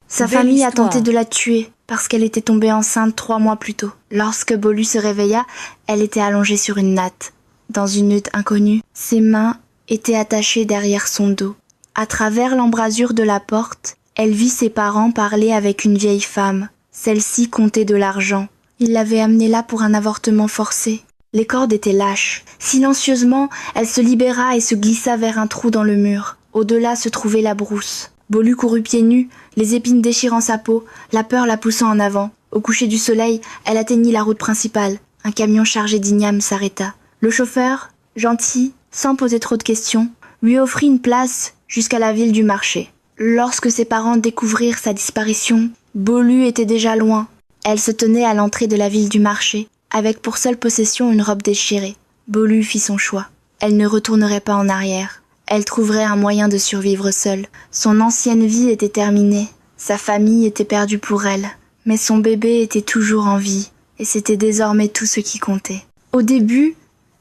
Sa Belle famille a histoire. tenté de la tuer parce qu'elle était tombée enceinte 3 mois plus tôt. Lorsque Bolu se réveilla, elle était allongée sur une natte, dans une hutte inconnue. Ses mains étaient attachées derrière son dos. À travers l'embrasure de la porte, elle vit ses parents parler avec une vieille femme. Celle-ci comptait de l'argent. Il l'avait amenée là pour un avortement forcé. Les cordes étaient lâches. Silencieusement, elle se libéra et se glissa vers un trou dans le mur. Au-delà se trouvait la brousse. Bolu courut pieds nus, les épines déchirant sa peau, la peur la poussant en avant. Au coucher du soleil, elle atteignit la route principale. Un camion chargé d'ignames s'arrêta. Le chauffeur, gentil, sans poser trop de questions, lui offrit une place jusqu'à la ville du marché. Lorsque ses parents découvrirent sa disparition, Bolu était déjà loin. Elle se tenait à l'entrée de la ville du marché, avec pour seule possession une robe déchirée. Bolu fit son choix. Elle ne retournerait pas en arrière. Elle trouverait un moyen de survivre seule. Son ancienne vie était terminée. Sa famille était perdue pour elle. Mais son bébé était toujours en vie. Et c'était désormais tout ce qui comptait. Au début,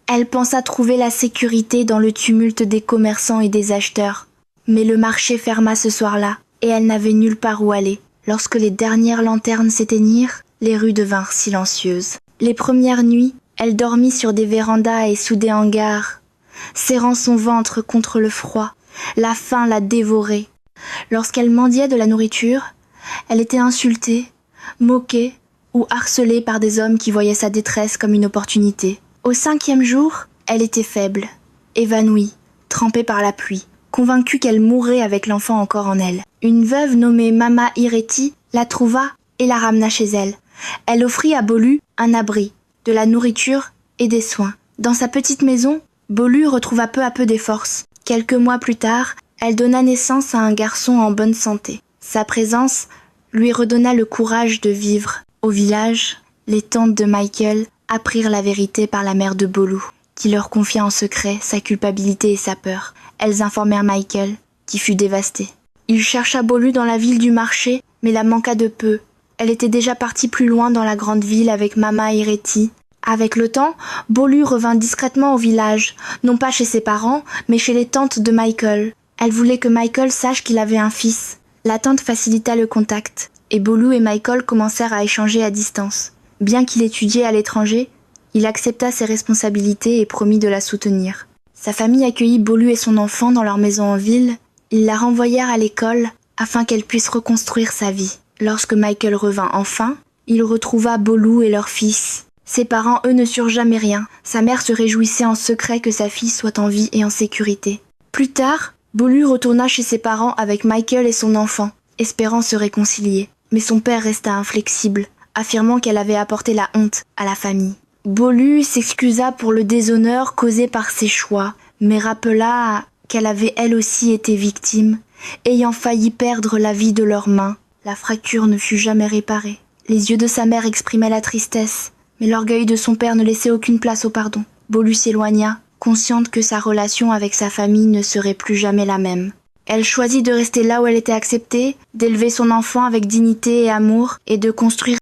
elle pensa trouver la sécurité dans le tumulte des commerçants et des acheteurs. Mais le marché ferma ce soir-là, et elle n'avait nulle part où aller. Lorsque les dernières lanternes s'éteignirent, les rues devinrent silencieuses. Les premières nuits, elle dormit sur des vérandas et sous des hangars, serrant son ventre contre le froid. La faim la dévorait. Lorsqu'elle mendiait de la nourriture, elle était insultée, moquée ou harcelée par des hommes qui voyaient sa détresse comme une opportunité. Au 5e jour, elle était faible, évanouie, trempée par la pluie, convaincue qu'elle mourrait avec l'enfant encore en elle. Une veuve nommée Mama Ireti la trouva et la ramena chez elle. Elle offrit à Bolu un abri, de la nourriture et des soins. Dans sa petite maison, Bolu retrouva peu à peu des forces. Quelques mois plus tard, elle donna naissance à un garçon en bonne santé. Sa présence lui redonna le courage de vivre. Au village, les tantes de Michael apprirent la vérité par la mère de Bolu, qui leur confia en secret sa culpabilité et sa peur. Elles informèrent Michael, qui fut dévasté. Il chercha Bolu dans la ville du marché, mais la manqua de peu. Elle était déjà partie plus loin dans la grande ville avec Mama Ireti. Avec le temps, Bolu revint discrètement au village, non pas chez ses parents, mais chez les tantes de Michael. Elle voulait que Michael sache qu'il avait un fils. La tante facilita le contact, et Bolu et Michael commencèrent à échanger à distance. Bien qu'il étudiait à l'étranger, il accepta ses responsabilités et promit de la soutenir. Sa famille accueillit Bolu et son enfant dans leur maison en ville. Ils la renvoyèrent à l'école afin qu'elle puisse reconstruire sa vie. Lorsque Michael revint enfin, il retrouva Bolu et leur fils. Ses parents, eux, ne surent jamais rien. Sa mère se réjouissait en secret que sa fille soit en vie et en sécurité. Plus tard, Bolu retourna chez ses parents avec Michael et son enfant, espérant se réconcilier. Mais son père resta inflexible, affirmant qu'elle avait apporté la honte à la famille. Bolu s'excusa pour le déshonneur causé par ses choix, mais rappela qu'elle avait elle aussi été victime, ayant failli perdre la vie de leurs mains. La fracture ne fut jamais réparée. Les yeux de sa mère exprimaient la tristesse, mais l'orgueil de son père ne laissait aucune place au pardon. Bolu s'éloigna, consciente que sa relation avec sa famille ne serait plus jamais la même. Elle choisit de rester là où elle était acceptée, d'élever son enfant avec dignité et amour, et de construire